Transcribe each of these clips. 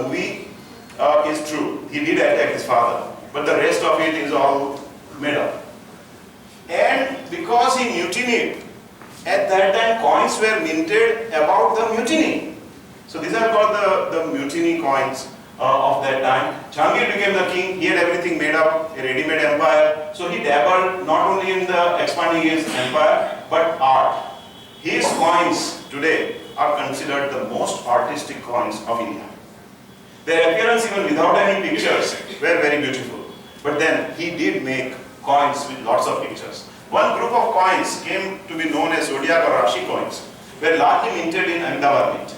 movie is true. He did attack his father, but the rest of it is all made up. And because he mutinied, at that time coins were minted about the mutiny. So these are called the mutiny coins of that time. Jahangir became the king. He had everything made up, a ready-made empire. So he dabbled not only in the expanding his empire, but art. His coins today are considered the most artistic coins of India. Their appearance, even without any pictures, were very beautiful. But then he did make coins with lots of pictures. One group of coins came to be known as Zodiac or Rashi coins, were largely minted in Ahmedabad Mint.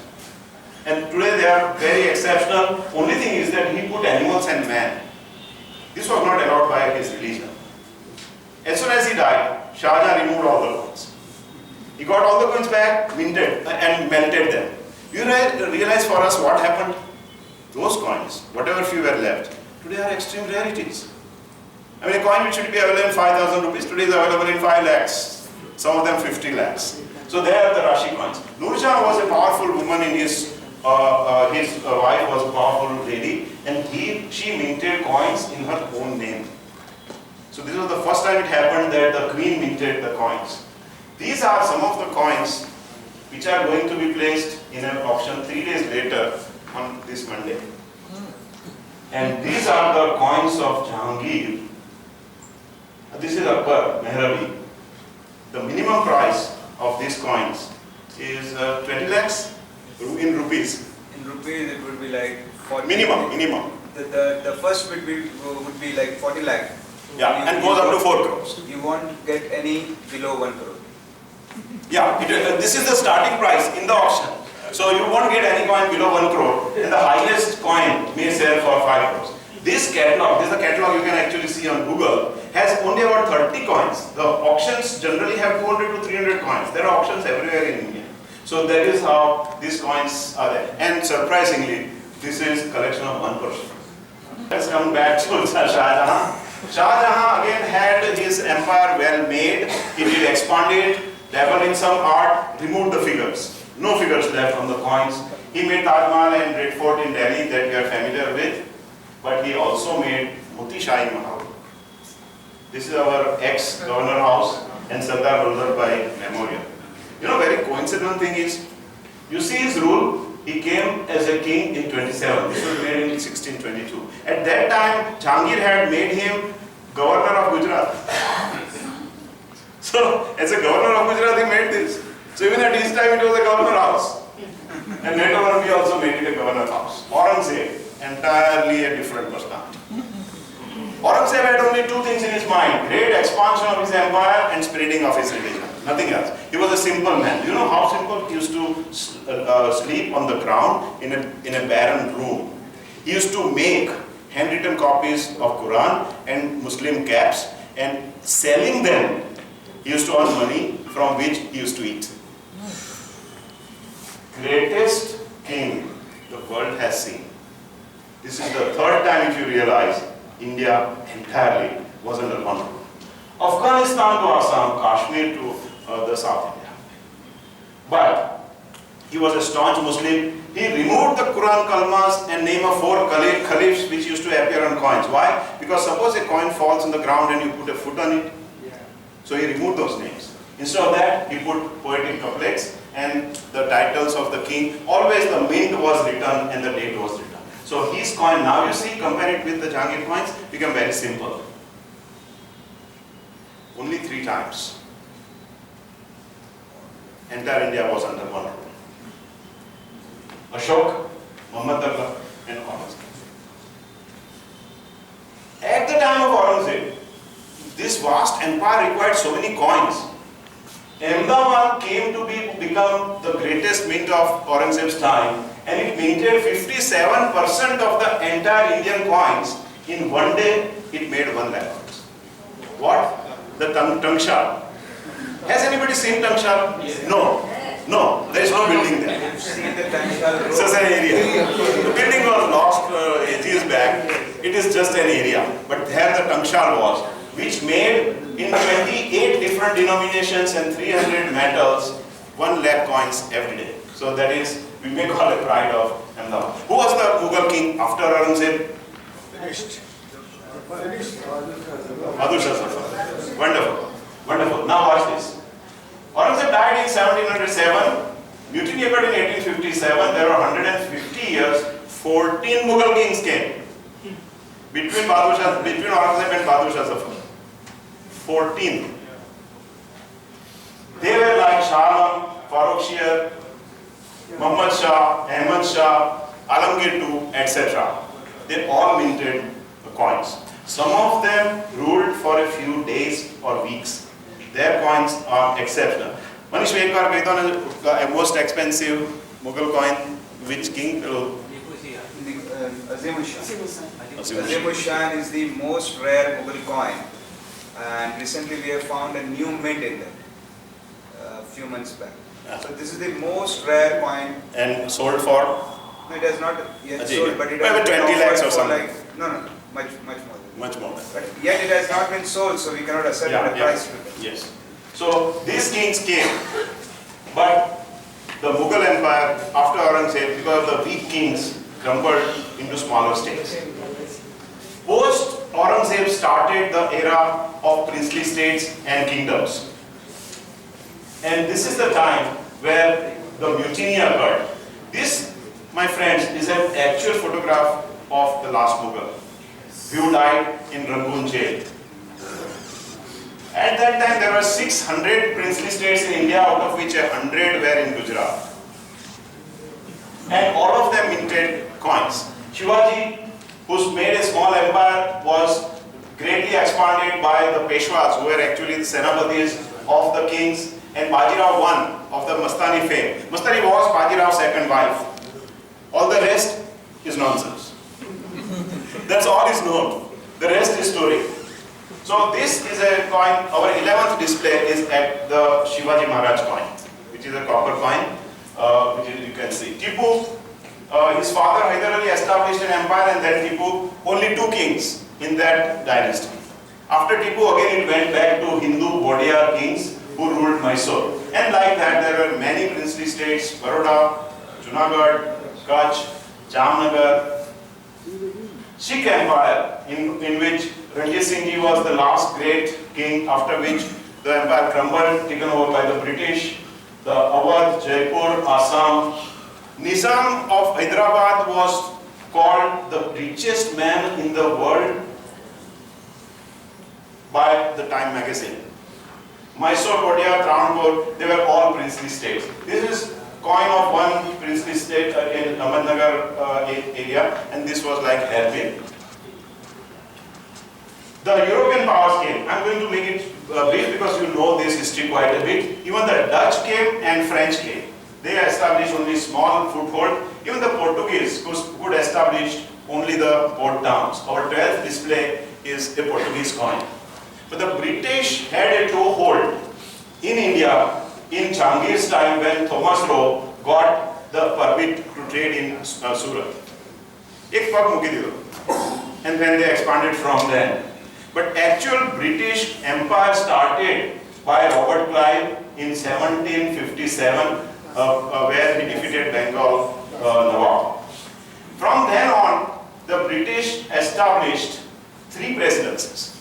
And today they are very exceptional. Only thing is that he put animals and man. This was not allowed by his religion. As soon as he died, Shah Jahan removed all the coins. He got all the coins back, minted and melted them. You realize for us what happened? Those coins, whatever few were left, today are extreme rarities. I mean, a coin which should be available in 5,000 rupees, today is available in 5 lakhs. Some of them 50 lakhs. So they are the Rashi coins. Noor Jahan was a powerful woman in his wife was a powerful lady, and she minted coins in her own name. So this was the first time it happened that the queen minted the coins. These are some of the coins which are going to be placed in an auction 3 days later on this Monday. And these are the coins of Jahangir. This is Akbar Mehrabi. The minimum price of these coins is 20 lakhs in rupees. In rupees it would be like 40. Minimum. The first would be like 40 lakh. Yeah, and goes up to 4 crores. You won't get any below 1 crore. Yeah, this is the starting price in the auction. So you won't get any coin below 1 crore, and the highest coin may sell for 5 crores. This catalog, this is the catalog you can actually see on Google, has only about 30 coins. The auctions generally have 200 to 300 coins. There are auctions everywhere in India. So that is how these coins are there. And surprisingly, this is a collection of one person. Let's come back to Shah Jahan. Shah Jahan again had his empire well made. He did expand it, dabbled in some art, removed the figures. No figures left on the coins. He made Taj Mahal and Red Fort in Delhi that we are familiar with. But he also made Moti Shahi Mahal. This is our ex-governor house and Sardar Vallabhbhai Memorial. You know, very coincidental thing is, you see his rule, he came as a king in 27. This was made in 1622. At that time, Jahangir had made him governor of Gujarat. So, as a governor of Gujarat, he made this. So even at his time, it was a governor house. And later on, we also made it a governor house. Aurangzeb, entirely a different personality. Aurangzeb had only two things in his mind: great expansion of his empire and spreading of his religion. Nothing else. He was a simple man. You know how simple? He used to sleep on the ground in a barren room. He used to make handwritten copies of Quran and Muslim caps, and selling them, he used to earn money from which he used to eat. Greatest king the world has seen. This is the third time, if you realize, India entirely was under one rule. Afghanistan to Assam, Kashmir to the South India. But he was a staunch Muslim. He removed the Quran kalmas and name of 4 caliphs which used to appear on coins. Why? Because suppose a coin falls on the ground and you put a foot on it. So he removed those names. Instead of that, he put poetic couplets and the titles of the king. Always the mint was written and the date was written. So his coin, now you see, compare it with the Jahangir coins, become very simple. Only 3 times. Entire India was under one rule. Ashok, Muhammad Taghlaq and Aurangzeb. At the time of Aurangzeb, this vast empire required so many coins. Ahmedabad came to become the greatest mint of Aurangzeb's time, and it minted 57% of the entire Indian coins. In one day, it made 1 lakh coins. What? The Tangshan. Has anybody seen Tangshan? Yes. No, there is no building there. It's just an area. The building was lost ages back. It is just an area. But there the Tangshan was, which made in 28 different denominations and 300 metals 1 lakh coins every day. So that is, we may call a pride of Ahmedabad. Who was the Mughal king after Aurangzeb? Bahadur Shah Zafar. Wonderful. Wonderful. Now watch this. Aurangzeb died in 1707. Mutiny occurred in 1857. There were 150 years. 14 Mughal kings came between Aurangzeb and Bahadur Shah Zafar. 14. They were like Shah Alam, Farrukh Shir, Muhammad Shah, Ahmad Shah, Alamgir II, etc. They all minted the coins. Some of them ruled for a few days or weeks. Their coins are exceptional. Manish, एक बार कही तो ना most expensive Mughal coin, which king? Azim Shah. Azim Shah is the most rare Mughal coin, and recently we have found a new mint in there a few months back. So this is the most rare coin. And sold for? No, it has not yet Ajay, sold, but it maybe has been 20 lakhs or offered for something. like, no, much more. Much more. But yet it has not been sold, so we cannot assert a price to it. Yes. So these kings came, but the Mughal Empire after Aurangzeb, because of the weak kings, crumbled into smaller states. Post Aurangzeb started the era of princely states and kingdoms. And this is the time where the mutiny occurred. This, my friends, is an actual photograph of the last Mughal, who died in Rangoon jail. At that time, there were 600 princely states in India, out of which 100 were in Gujarat. And all of them minted coins. Shivaji, who's made a small empire, was greatly expanded by the Peshwas, who were actually the Senapatis of the kings, and Bajirao I of the Mastani fame. Mastani was Bajirao's second wife. All the rest is nonsense. That's all is known. The rest is story. So this is a coin. Our 11th display is at the Shivaji Maharaj coin, which is a copper coin, which you can see. Tipu, his father Hyder Ali established an empire, and then Tipu, only 2 kings in that dynasty. After Tipu, again it went back to Hindu Bodiyar kings who ruled Mysore. And like that, there were many princely states: Baroda, Junagadh, Kutch, Jamnagar. Sikh Empire, in which Ranjit Singh Ji was the last great king, after which the empire crumbled, taken over by the British. The Awadh, Jaipur, Assam. Nizam of Hyderabad was called the richest man in the world by the Time magazine. Mysore, Bodiyar, Travancore, they were all princely states. This is coin of one princely state in Ahmednagar area, and this was like hairpin. The European powers came. I'm going to make it brief because you know this history quite a bit. Even the Dutch came and French came. They established only small foothold. Even the Portuguese could establish only the port towns. Our 12th display is a Portuguese coin. But the British had a toehold in India in Jahangir's time, when Thomas Roe got the permit to trade in Surat. Ek pag muki dido. And then they expanded from there. But actual British Empire started by Robert Clive in 1757, where he defeated Bengal Nawab. From then on, the British established 3 presidencies.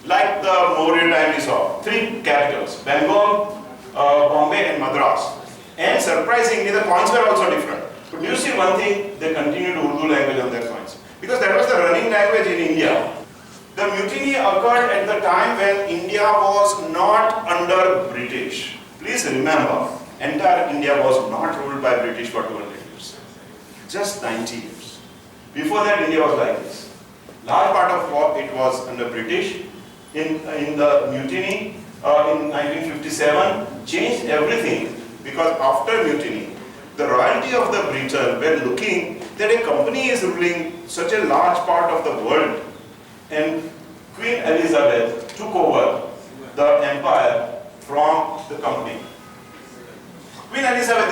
Like the Maurya time we saw, 3 capitals: Bengal, Bombay and Madras. And surprisingly, the coins were also different. But do you see one thing? They continued Urdu language on their coins, because that was the running language in India. The mutiny occurred at the time when India was not under British. Please remember, entire India was not ruled by British for 200 years. Just 90 years. Before that, India was like this. Large part of it was under British. In the mutiny in 1957 changed everything, because after mutiny, the royalty of the Britain were looking that a company is ruling such a large part of the world, and Queen Elizabeth took over the empire from the company. Queen Elizabeth,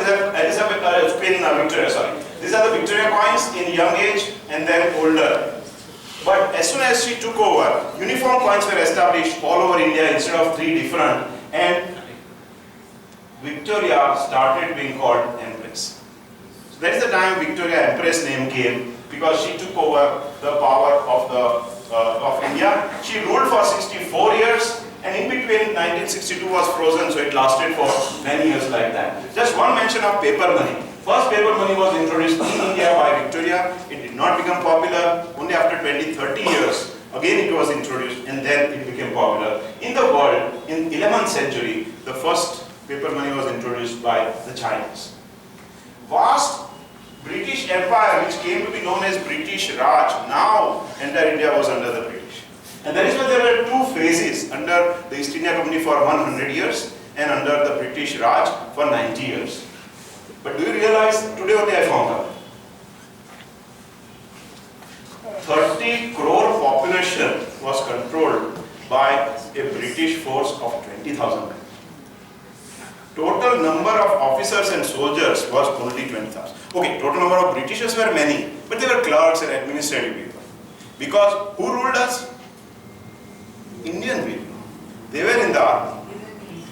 Queen Victoria, sorry. These are the Victoria coins in young age and then older. But as soon as she took over, uniform coins were established all over India instead of 3 different, and Victoria started being called Empress. That is the time Victoria Empress name came, because she took over the power of India. She ruled for 64 years, and in between 1962 was frozen, so it lasted for many years like that. Just one mention of paper money. First paper money was introduced in India by Victoria. It did not become popular. Only after 20-30 years, again it was introduced, and then it became popular. In the world, in 11th century, the first paper money was introduced by the Chinese. Vast British Empire, which came to be known as British Raj, now entire India was under the British. And that is why there were two phases, under the East India Company for 100 years and under the British Raj for 90 years. But do you realize, today only I found out, 30 crore population was controlled by a British force of 20,000 men. Total number of officers and soldiers was only 20,000. Okay, total number of Britishers were many, but they were clerks and administrative people. Because who ruled us? Indian people. They were in the army.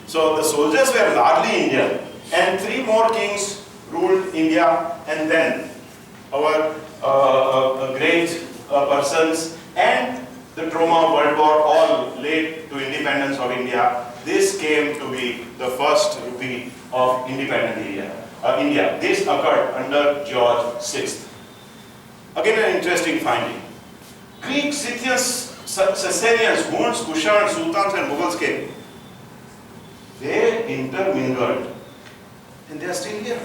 So the soldiers were largely Indian, and 3 more kings ruled India, and then our great persons and the trauma of World War all led to independence of India. This came to be the first rupee of independent India. This occurred under George VI. Again, an interesting finding. Greek, Scythians, Sasanians, Huns, Kushans, Sultans and Mughals came. They intermingled, and they are still here.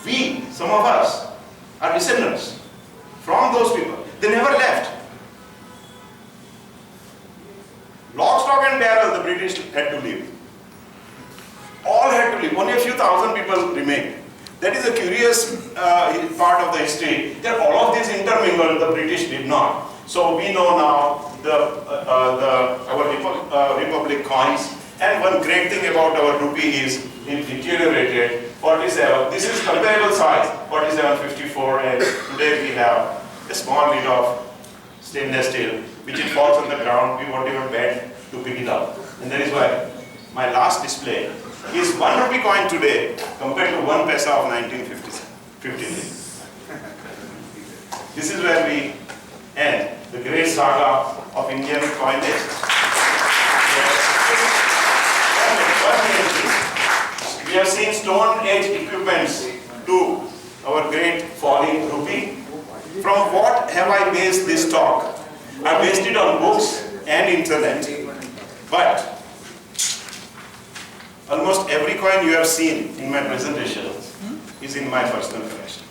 We, some of us, are descendants from those people. They never left. Lock, stock and barrel, the British had to leave. All had to leave. Only a few thousand people remained. That is a curious part of the history, that all of these intermingled, the British did not. So we know now our Republic coins, and one great thing about our rupee is it deteriorated. 47, this is comparable size, 4754, and today we have a small bit of stainless steel, which it falls on the ground, we won't even bend to pick it up. And that is why my last display is 1 rupee coin today compared to 1 paisa of 1915. This is where we end the great saga of Indian coinage. We have seen Stone Age equipments to our great falling rupee. From what have I based this talk? I based it on books and internet. But almost every coin you have seen in my presentation is in my personal collection.